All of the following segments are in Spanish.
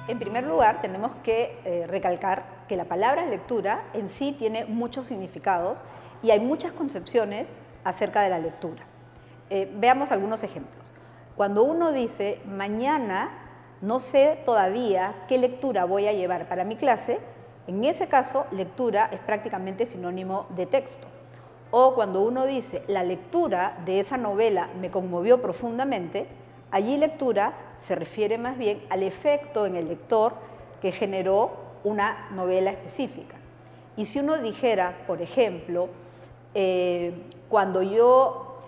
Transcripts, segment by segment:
En primer lugar, tenemos que recalcar que la palabra lectura en sí tiene muchos significados y hay muchas concepciones acerca de la lectura. Veamos algunos ejemplos. Cuando uno dice, mañana no sé todavía qué lectura voy a llevar para mi clase, en ese caso, lectura es prácticamente sinónimo de texto. O cuando uno dice, la lectura de esa novela me conmovió profundamente, allí lectura se refiere más bien al efecto en el lector que generó una novela específica. Y si uno dijera, por ejemplo, cuando yo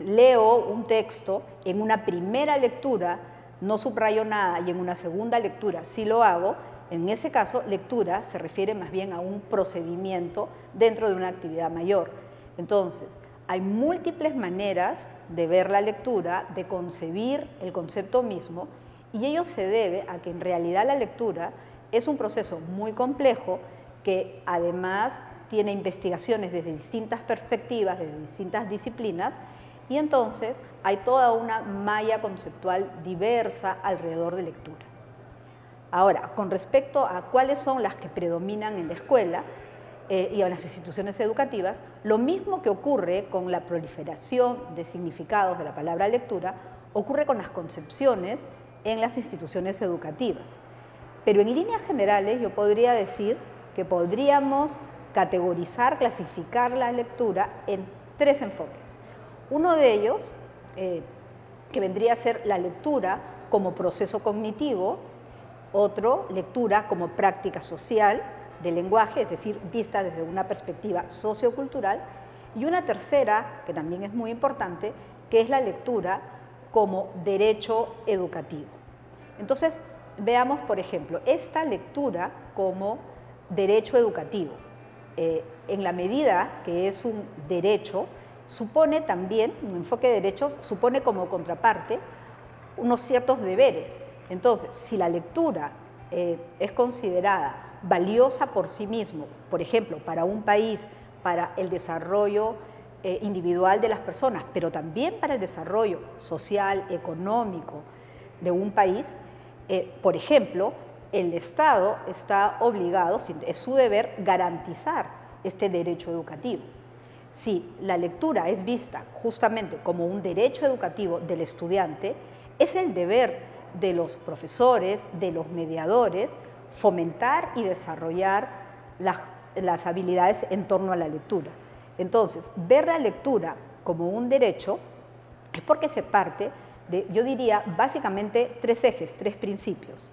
leo un texto, en una primera lectura no subrayo nada y en una segunda lectura sí lo hago, en ese caso, lectura se refiere más bien a un procedimiento dentro de una actividad mayor. Entonces, hay múltiples maneras de ver la lectura, de concebir el concepto mismo, y ello se debe a que en realidad la lectura es un proceso muy complejo que además tiene investigaciones desde distintas perspectivas, desde distintas disciplinas, y entonces hay toda una malla conceptual diversa alrededor de lectura. Ahora, con respecto a cuáles son las que predominan en la escuela y en las instituciones educativas, lo mismo que ocurre con la proliferación de significados de la palabra lectura, ocurre con las concepciones en las instituciones educativas. Pero en líneas generales yo podría decir que podríamos categorizar, clasificar la lectura en tres enfoques. Uno de ellos, que vendría a ser la lectura como proceso cognitivo, otro, lectura como práctica social del lenguaje, es decir, vista desde una perspectiva sociocultural, y una tercera, que también es muy importante, que es la lectura como derecho educativo. Entonces, veamos, por ejemplo, esta lectura como derecho educativo. En la medida que es un derecho, supone también, un enfoque de derechos, supone como contraparte unos ciertos deberes. Entonces, si la lectura es considerada valiosa por sí mismo, por ejemplo, para un país, para el desarrollo individual de las personas, pero también para el desarrollo social, económico de un país, por ejemplo, el Estado está obligado, es su deber, garantizar este derecho educativo. Si la lectura es vista justamente como un derecho educativo del estudiante, es el deber de los profesores, de los mediadores, fomentar y desarrollar las habilidades en torno a la lectura. Entonces, ver la lectura como un derecho es porque se parte de, yo diría, básicamente tres ejes, tres principios.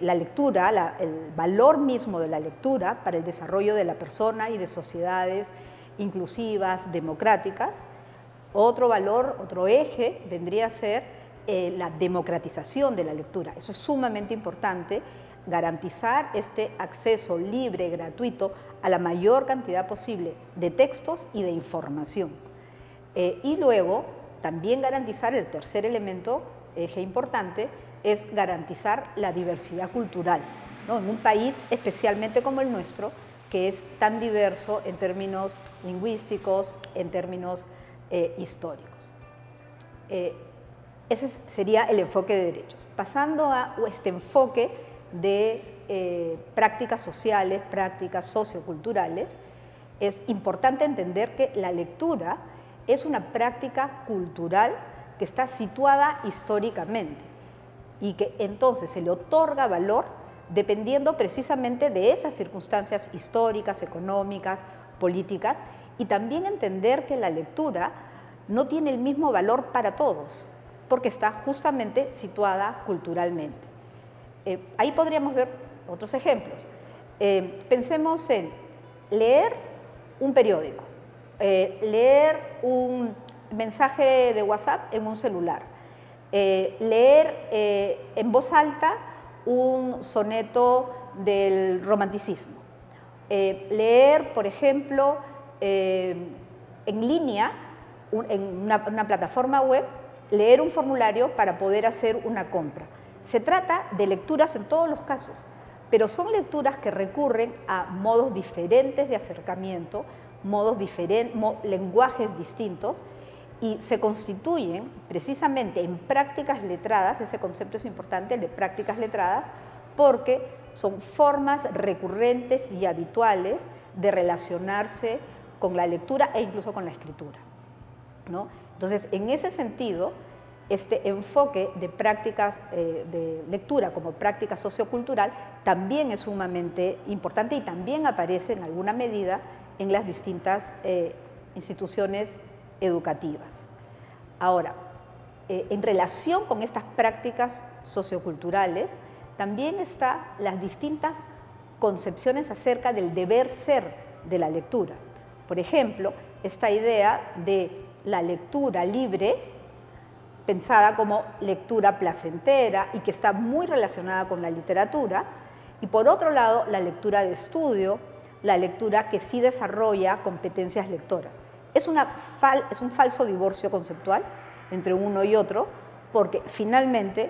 La lectura, el valor mismo de la lectura para el desarrollo de la persona y de sociedades inclusivas, democráticas. Otro valor, otro eje vendría a ser la democratización de la lectura. Eso es sumamente importante, garantizar este acceso libre, gratuito, a la mayor cantidad posible de textos y de información. Y luego, también garantizar, el tercer elemento, eje importante, es garantizar la diversidad cultural, ¿no? En un país especialmente como el nuestro, que es tan diverso en términos lingüísticos, en términos históricos. Ese sería el enfoque de derechos. Pasando a este enfoque de prácticas sociales, prácticas socioculturales, es importante entender que la lectura es una práctica cultural que está situada históricamente y que entonces se le otorga valor dependiendo precisamente de esas circunstancias históricas, económicas, políticas, y también entender que la lectura no tiene el mismo valor para todos, porque está justamente situada culturalmente. Ahí podríamos ver otros ejemplos. Pensemos en leer un periódico, leer un mensaje de WhatsApp en un celular, leer en voz alta un soneto del romanticismo, leer, por ejemplo, en línea, en una plataforma web, leer un formulario para poder hacer una compra. Se trata de lecturas en todos los casos, pero son lecturas que recurren a modos diferentes de acercamiento, lenguajes distintos, y se constituyen precisamente en prácticas letradas. Ese concepto es importante, el de prácticas letradas, porque son formas recurrentes y habituales de relacionarse con la lectura e incluso con la escritura, ¿no? Entonces, en ese sentido, este enfoque de prácticas de lectura como práctica sociocultural también es sumamente importante y también aparece en alguna medida en las distintas instituciones educativas. Ahora, en relación con estas prácticas socioculturales, también están las distintas concepciones acerca del deber ser de la lectura. Por ejemplo, esta idea de la lectura libre, pensada como lectura placentera y que está muy relacionada con la literatura, y por otro lado, la lectura de estudio, la lectura que sí desarrolla competencias lectoras. Es un falso divorcio conceptual entre uno y otro, porque finalmente,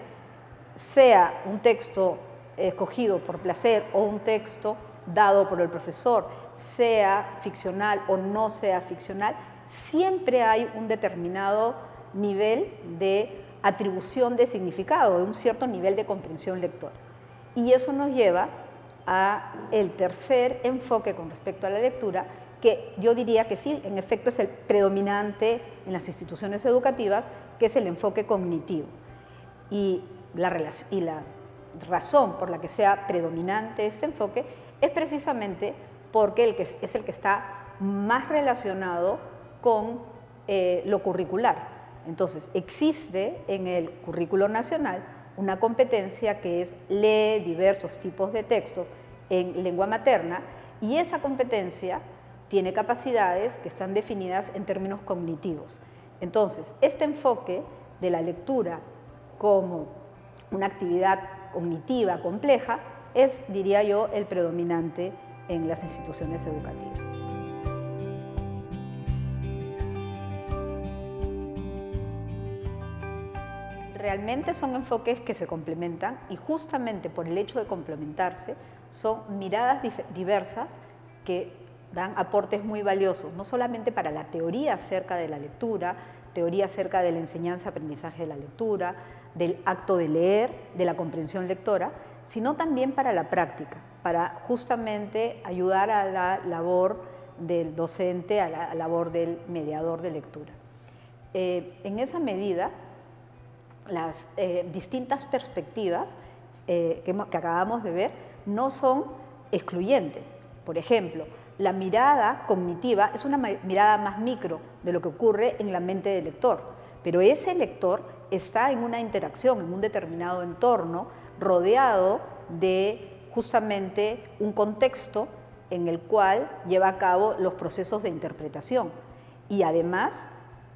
sea un texto escogido por placer o un texto dado por el profesor, sea ficcional o no sea ficcional, siempre hay un determinado nivel de atribución de significado, de un cierto nivel de comprensión lectora. Y eso nos lleva a el tercer enfoque con respecto a la lectura, que yo diría que sí, en efecto es el predominante en las instituciones educativas, que es el enfoque cognitivo. Y la razón por la que sea predominante este enfoque es precisamente porque es el que está más relacionado con lo curricular. Entonces, existe en el currículo nacional una competencia que es lee diversos tipos de textos en lengua materna, y esa competencia tiene capacidades que están definidas en términos cognitivos. Entonces, este enfoque de la lectura como una actividad cognitiva compleja es, diría yo, el predominante en las instituciones educativas. Realmente son enfoques que se complementan, y justamente por el hecho de complementarse son miradas diversas que dan aportes muy valiosos, no solamente para la teoría acerca de la lectura, teoría acerca de la enseñanza-aprendizaje de la lectura, del acto de leer, de la comprensión lectora, sino también para la práctica, para justamente ayudar a la labor del docente, a la labor del mediador de lectura. En esa medida, las distintas perspectivas que acabamos de ver no son excluyentes. Por ejemplo, la mirada cognitiva es una mirada más micro de lo que ocurre en la mente del lector, pero ese lector está en una interacción, en un determinado entorno, rodeado de justamente un contexto en el cual lleva a cabo los procesos de interpretación. Y además,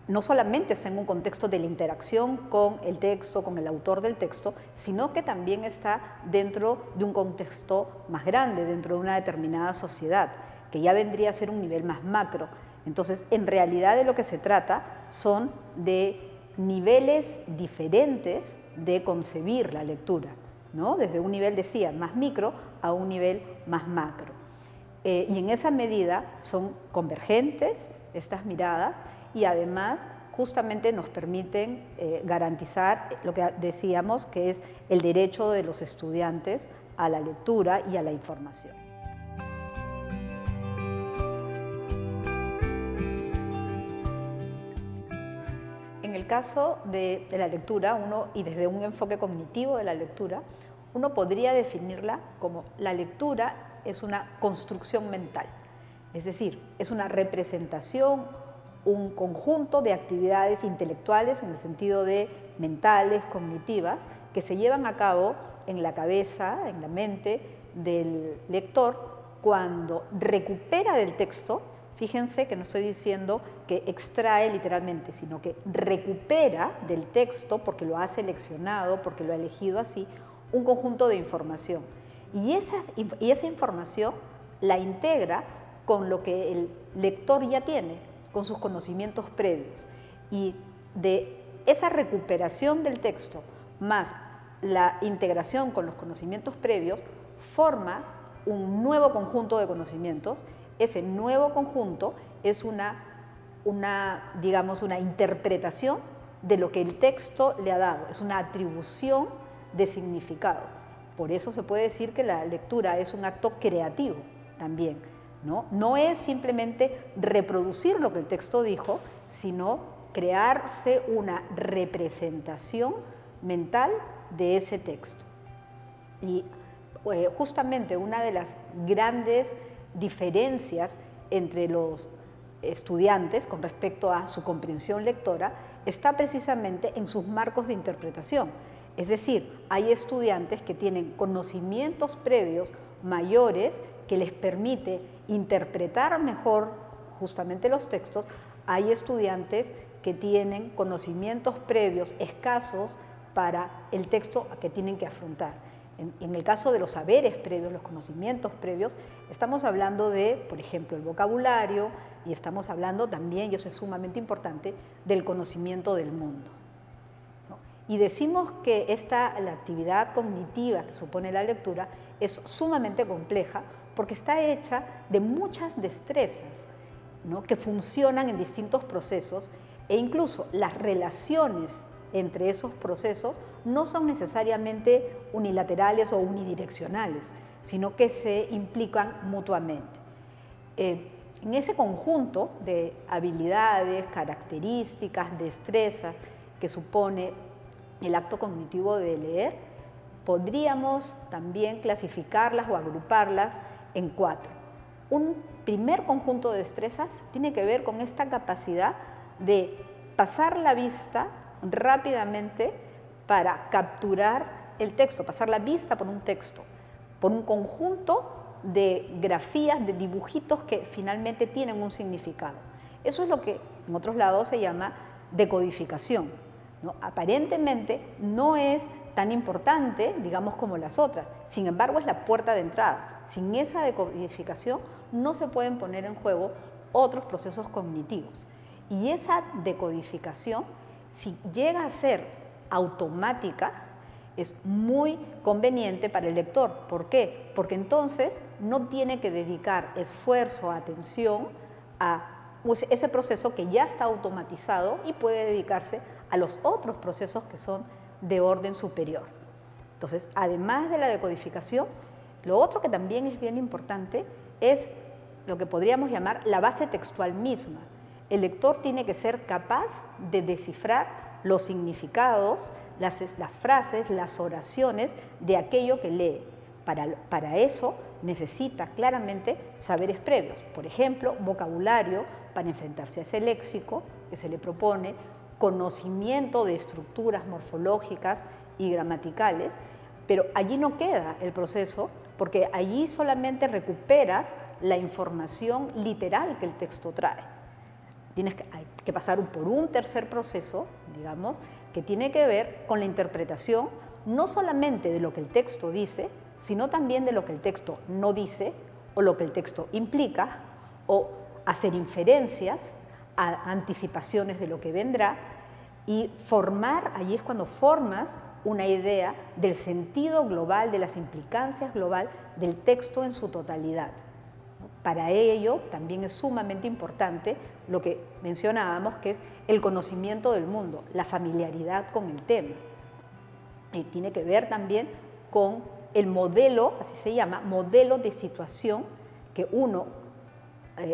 no solamente está en un contexto de la interacción con el texto, con el autor del texto, sino que también está dentro de un contexto más grande, dentro de una determinada sociedad, que ya vendría a ser un nivel más macro. Entonces, en realidad de lo que se trata son de niveles diferentes de concebir la lectura, ¿no? Desde un nivel, decía, más micro a un nivel más macro. Y en esa medida son convergentes estas miradas, y además justamente nos permiten garantizar lo que decíamos que es el derecho de los estudiantes a la lectura y a la información. En el caso de la lectura, y desde un enfoque cognitivo de la lectura, uno podría definirla como la lectura es una construcción mental, es decir, es una representación, un conjunto de actividades intelectuales en el sentido de mentales, cognitivas, que se llevan a cabo en la cabeza, en la mente del lector cuando recupera del texto. Fíjense que no estoy diciendo que extrae literalmente, sino que recupera del texto, porque lo ha seleccionado, porque lo ha elegido así, un conjunto de información. Y esa información la integra con lo que el lector ya tiene, con sus conocimientos previos. Y de esa recuperación del texto más la integración con los conocimientos previos forma un nuevo conjunto de conocimientos. Ese nuevo conjunto es una digamos, una interpretación de lo que el texto le ha dado, es una atribución de significado. Por eso se puede decir que la lectura es un acto creativo también, ¿no? No es simplemente reproducir lo que el texto dijo, sino crearse una representación mental de ese texto. Y justamente una de las grandes diferencias entre los estudiantes con respecto a su comprensión lectora está precisamente en sus marcos de interpretación. Es decir, hay estudiantes que tienen conocimientos previos mayores que les permite interpretar mejor justamente los textos. Hay estudiantes que tienen conocimientos previos escasos para el texto que tienen que afrontar. En el caso de los saberes previos, los conocimientos previos, estamos hablando de, por ejemplo, el vocabulario, y estamos hablando también, y eso es sumamente importante, del conocimiento del mundo, ¿no? Y decimos que la actividad cognitiva que supone la lectura es sumamente compleja porque está hecha de muchas destrezas, ¿no?, que funcionan en distintos procesos, e incluso las relaciones entre esos procesos no son necesariamente unilaterales o unidireccionales, sino que se implican mutuamente. En ese conjunto de habilidades, características, destrezas que supone el acto cognitivo de leer, podríamos también clasificarlas o agruparlas en 4. Un primer conjunto de destrezas tiene que ver con esta capacidad de pasar la vista rápidamente para capturar el texto, pasar la vista por un texto, por un conjunto de grafías, de dibujitos que finalmente tienen un significado. Eso es lo que en otros lados se llama decodificación, ¿no? Aparentemente no es tan importante, digamos, como las otras, sin embargo es la puerta de entrada. Sin esa decodificación no se pueden poner en juego otros procesos cognitivos. Y esa decodificación, si llega a ser automática, es muy conveniente para el lector. ¿Por qué? Porque entonces no tiene que dedicar esfuerzo, atención a ese proceso que ya está automatizado y puede dedicarse a los otros procesos que son de orden superior. Entonces, además de la decodificación, lo otro que también es bien importante es lo que podríamos llamar la base textual misma. El lector tiene que ser capaz de descifrar los significados, las frases, las oraciones de aquello que lee. Para eso necesita claramente saberes previos, por ejemplo, vocabulario para enfrentarse a ese léxico que se le propone, conocimiento de estructuras morfológicas y gramaticales, pero allí no queda el proceso porque allí solamente recuperas la información literal que el texto trae. Hay que pasar por un tercer proceso, digamos, que tiene que ver con la interpretación no solamente de lo que el texto dice, sino también de lo que el texto no dice o lo que el texto implica, o hacer inferencias, anticipaciones de lo que vendrá, y allí es cuando formas una idea del sentido global, de las implicancias global del texto en su totalidad. Para ello también es sumamente importante lo que mencionábamos, que es el conocimiento del mundo, la familiaridad con el tema. Tiene que ver también con el modelo, así se llama, modelo de situación que uno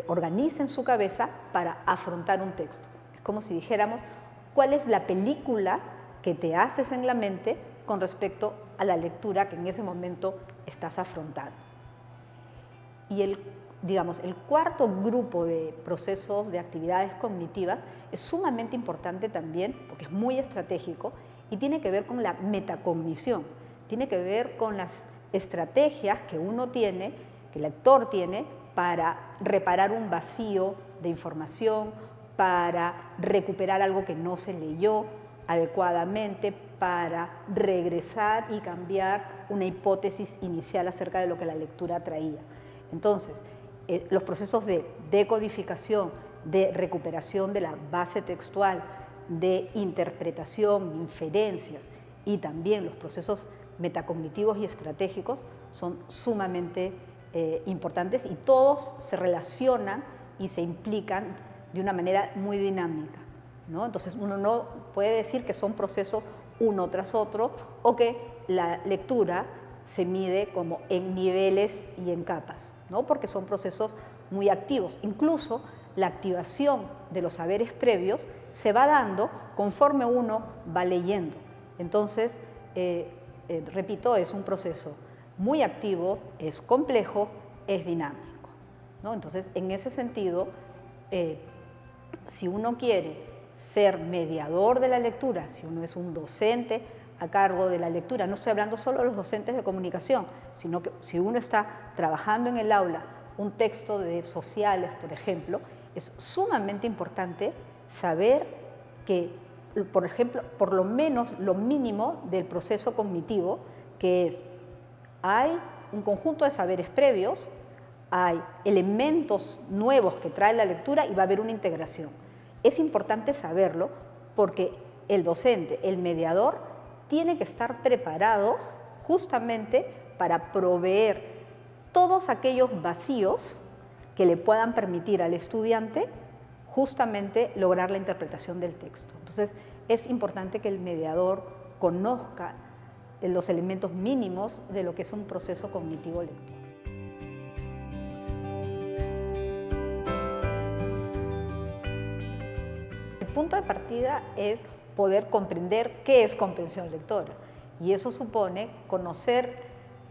organiza en su cabeza para afrontar un texto. Es como si dijéramos, ¿cuál es la película que te haces en la mente con respecto a la lectura que en ese momento estás afrontando? Y el cuarto grupo de procesos, de actividades cognitivas, es sumamente importante también porque es muy estratégico y tiene que ver con la metacognición, tiene que ver con las estrategias que uno tiene, que el lector tiene, para reparar un vacío de información, para recuperar algo que no se leyó adecuadamente, para regresar y cambiar una hipótesis inicial acerca de lo que la lectura traía. Entonces, los procesos de decodificación, de recuperación de la base textual, de interpretación, inferencias y también los procesos metacognitivos y estratégicos son sumamente importantes y todos se relacionan y se implican de una manera muy dinámica, ¿no? Entonces uno no puede decir que son procesos uno tras otro o que la lectura se mide como en niveles y en capas, ¿no? Porque son procesos muy activos. Incluso la activación de los saberes previos se va dando conforme uno va leyendo. Entonces, repito, es un proceso muy activo, es complejo, es dinámico, ¿no? Entonces, en ese sentido, si uno quiere ser mediador de la lectura, si uno es un docente a cargo de la lectura, no estoy hablando solo de los docentes de comunicación, sino que si uno está trabajando en el aula un texto de sociales, por ejemplo, es sumamente importante saber que, por ejemplo, por lo menos lo mínimo del proceso cognitivo, que es, hay un conjunto de saberes previos, hay elementos nuevos que trae la lectura y va a haber una integración. Es importante saberlo porque el docente, el mediador, tiene que estar preparado justamente para proveer todos aquellos vacíos que le puedan permitir al estudiante justamente lograr la interpretación del texto. Entonces, es importante que el mediador conozca los elementos mínimos de lo que es un proceso cognitivo lector. El punto de partida es poder comprender qué es comprensión lectora, y eso supone conocer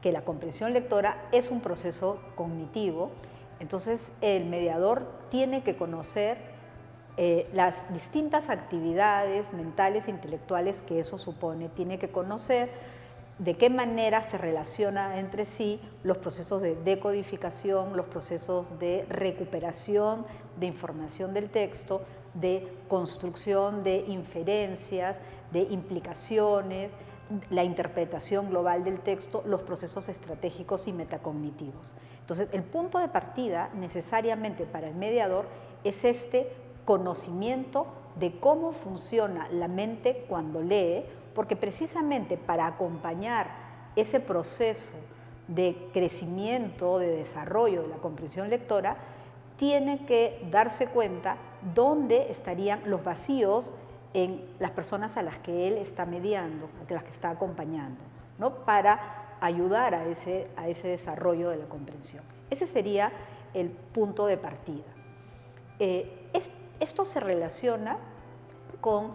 que la comprensión lectora es un proceso cognitivo. Entonces el mediador tiene que conocer las distintas actividades mentales e intelectuales que eso supone, tiene que conocer de qué manera se relaciona entre sí los procesos de decodificación, los procesos de recuperación de información del texto, de construcción de inferencias, de implicaciones, la interpretación global del texto, los procesos estratégicos y metacognitivos. Entonces, el punto de partida necesariamente para el mediador es este conocimiento de cómo funciona la mente cuando lee, porque precisamente para acompañar ese proceso de crecimiento, de desarrollo de la comprensión lectora, tiene que darse cuenta dónde estarían los vacíos en las personas a las que él está mediando, a las que está acompañando, ¿no? Para ayudar a ese desarrollo de la comprensión. Ese sería el punto de partida. Esto se relaciona con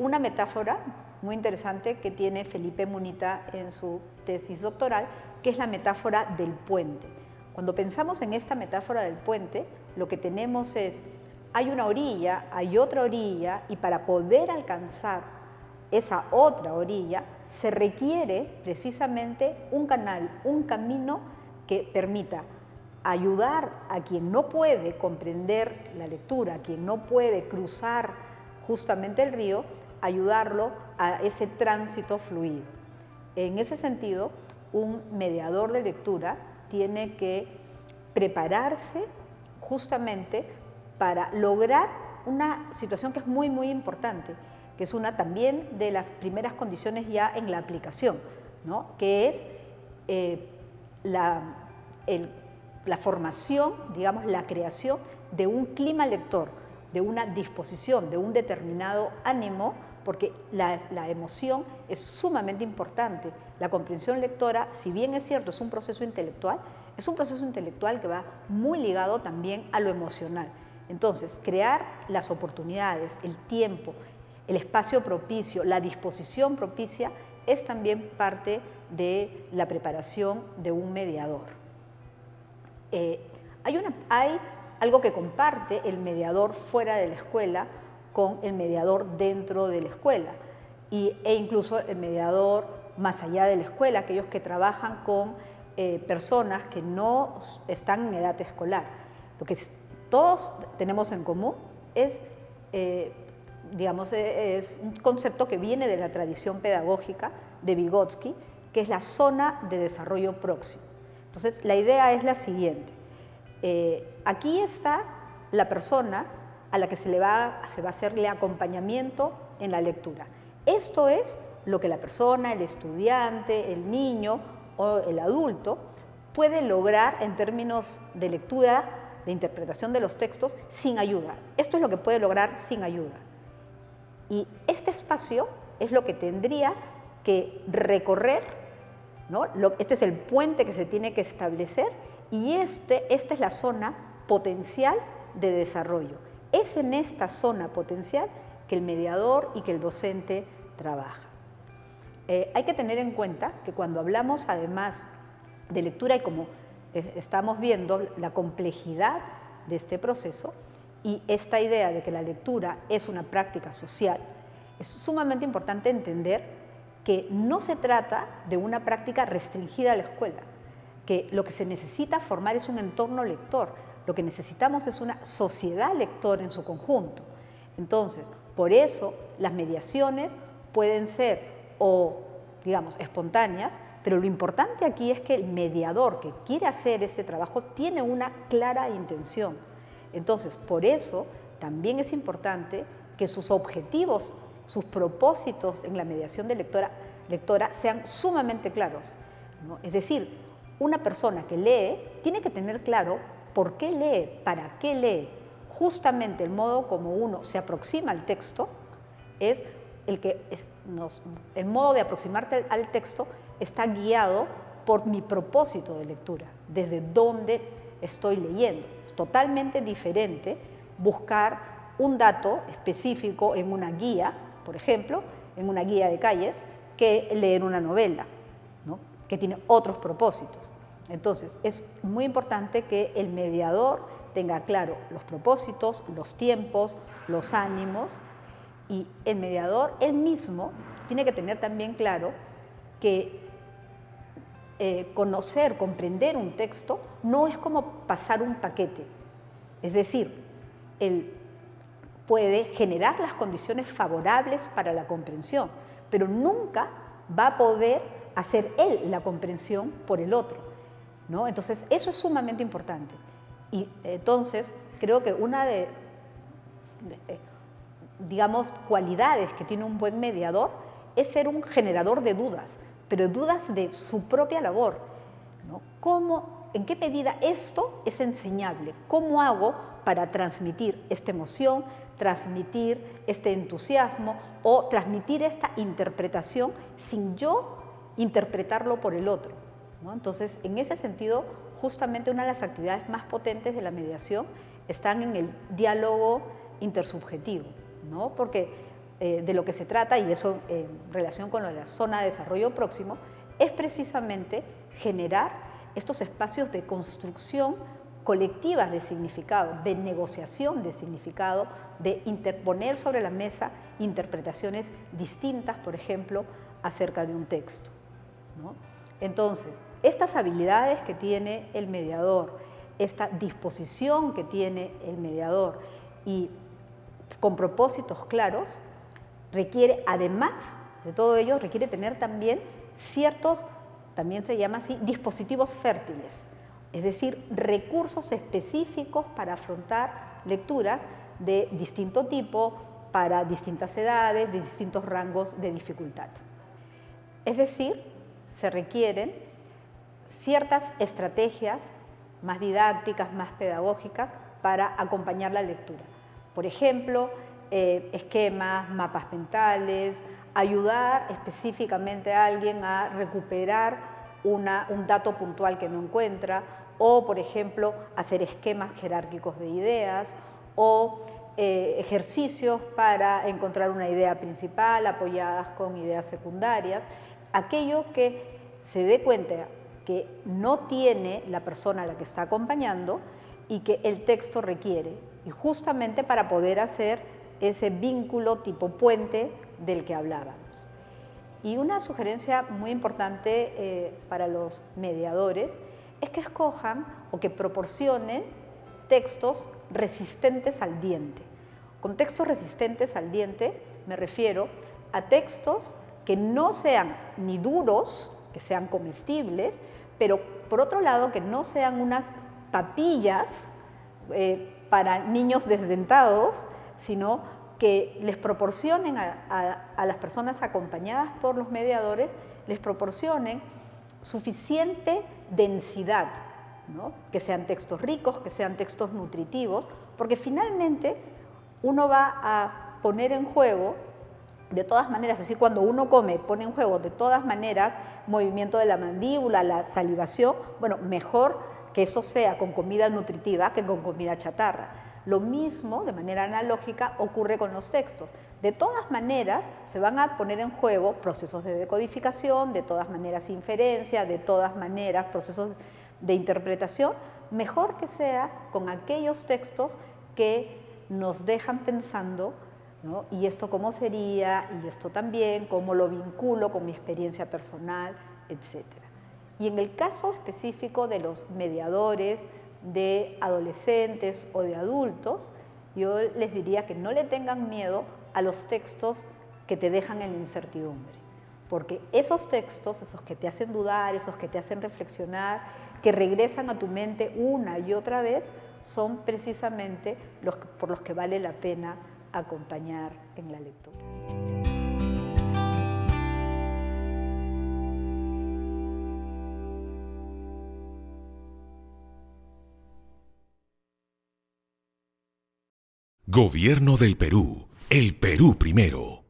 una metáfora muy interesante que tiene Felipe Munita en su tesis doctoral, que es la metáfora del puente. Cuando pensamos en esta metáfora del puente, lo que tenemos es, hay una orilla, hay otra orilla, y para poder alcanzar esa otra orilla se requiere precisamente un canal, un camino que permita ayudar a quien no puede comprender la lectura, a quien no puede cruzar justamente el río, ayudarlo a ese tránsito fluido. En ese sentido, un mediador de lectura tiene que prepararse justamente para lograr una situación que es muy, muy importante, que es una también de las primeras condiciones ya en la aplicación, ¿no? Que es la formación, digamos, la creación de un clima lector, de una disposición, de un determinado ánimo, porque la emoción es sumamente importante. La comprensión lectora, si bien es cierto, es un proceso intelectual que va muy ligado también a lo emocional. Entonces, crear las oportunidades, el tiempo, el espacio propicio, la disposición propicia, es también parte de la preparación de un mediador. Hay algo que comparte el mediador fuera de la escuela con el mediador dentro de la escuela, e incluso el mediador más allá de la escuela, aquellos que trabajan con personas que no están en edad escolar. Lo que todos tenemos en común es, es un concepto que viene de la tradición pedagógica de Vygotsky, que es la zona de desarrollo próximo. Entonces, la idea es la siguiente. Aquí está la persona a la que se va a hacerle acompañamiento en la lectura. Esto es lo que la persona, el estudiante, el niño o el adulto puede lograr en términos de lectura de interpretación de los textos sin ayuda. Esto es lo que puede lograr sin ayuda. Y este espacio es lo que tendría que recorrer, ¿no? Este es el puente que se tiene que establecer y esta es la zona potencial de desarrollo. Es en esta zona potencial que el mediador y que el docente trabaja. Hay que tener en cuenta que cuando hablamos además de lectura y como estamos viendo la complejidad de este proceso y esta idea de que la lectura es una práctica social, es sumamente importante entender que no se trata de una práctica restringida a la escuela, que lo que se necesita formar es un entorno lector, lo que necesitamos es una sociedad lectora en su conjunto. Entonces, por eso las mediaciones pueden ser o, digamos, espontáneas, pero lo importante aquí es que el mediador que quiere hacer este trabajo tiene una clara intención. Entonces, por eso también es importante que sus objetivos, sus propósitos en la mediación de lectora sean sumamente claros, ¿no? Es decir, una persona que lee tiene que tener claro por qué lee, para qué lee. Justamente el modo como uno se aproxima al texto es el modo de aproximarte al texto está guiado por mi propósito de lectura, desde dónde estoy leyendo. Es totalmente diferente buscar un dato específico en una guía, por ejemplo, en una guía de calles, que leer una novela, ¿no? Que tiene otros propósitos. Entonces, es muy importante que el mediador tenga claro los propósitos, los tiempos, los ánimos, y el mediador él mismo tiene que tener también claro que conocer, comprender un texto no es como pasar un paquete. Es decir, él puede generar las condiciones favorables para la comprensión, pero nunca va a poder hacer él la comprensión por el otro, ¿no? Entonces, eso es sumamente importante. Y entonces, creo que una digamos, cualidades que tiene un buen mediador es ser un generador de dudas, pero dudas de su propia labor, ¿no? ¿En qué medida esto es enseñable? ¿Cómo hago para transmitir esta emoción, transmitir este entusiasmo o transmitir esta interpretación sin yo interpretarlo por el otro, ¿no? Entonces, en ese sentido, justamente una de las actividades más potentes de la mediación están en el diálogo intersubjetivo, ¿no? Porque de lo que se trata, y eso en relación con la zona de desarrollo próximo, es precisamente generar estos espacios de construcción colectiva de significado, de negociación de significado, de interponer sobre la mesa interpretaciones distintas, por ejemplo, acerca de un texto, ¿no? Entonces, estas habilidades que tiene el mediador, esta disposición que tiene el mediador y con propósitos claros, requiere, además de todo ello, requiere tener también ciertos, también se llama así, dispositivos fértiles, es decir, recursos específicos para afrontar lecturas de distinto tipo, para distintas edades, de distintos rangos de dificultad. Es decir, se requieren ciertas estrategias más didácticas, más pedagógicas para acompañar la lectura. Por ejemplo, esquemas, mapas mentales, ayudar específicamente a alguien a recuperar un dato puntual que no encuentra, o, por ejemplo, hacer esquemas jerárquicos de ideas, o ejercicios para encontrar una idea principal apoyadas con ideas secundarias, aquello que se dé cuenta que no tiene la persona a la que está acompañando y que el texto requiere, y justamente para poder hacer ese vínculo tipo puente del que hablábamos. Y una sugerencia muy importante para los mediadores es que escojan o que proporcionen textos resistentes al diente. Con textos resistentes al diente me refiero a textos que no sean ni duros, que sean comestibles, pero por otro lado que no sean unas papillas para niños desdentados, sino que les proporcionen a las personas acompañadas por los mediadores, les proporcionen suficiente densidad ¿no? Que sean textos ricos, que sean textos nutritivos, porque finalmente uno va a poner en juego, de todas maneras, es decir, cuando uno come, pone en juego de todas maneras movimiento de la mandíbula, la salivación, bueno, mejor que eso sea con comida nutritiva que con comida chatarra. Lo mismo, de manera analógica, ocurre con los textos. De todas maneras, se van a poner en juego procesos de decodificación, de todas maneras inferencia, de todas maneras procesos de interpretación, mejor que sea con aquellos textos que nos dejan pensando, ¿no? ¿Y esto cómo sería? ¿Y esto también? ¿Cómo lo vinculo con mi experiencia personal? Etcétera. Y en el caso específico de los mediadores de adolescentes o de adultos, yo les diría que no le tengan miedo a los textos que te dejan en la incertidumbre, porque esos textos, esos que te hacen dudar, esos que te hacen reflexionar, que regresan a tu mente una y otra vez, son precisamente los por los que vale la pena acompañar en la lectura. Gobierno del Perú. El Perú primero.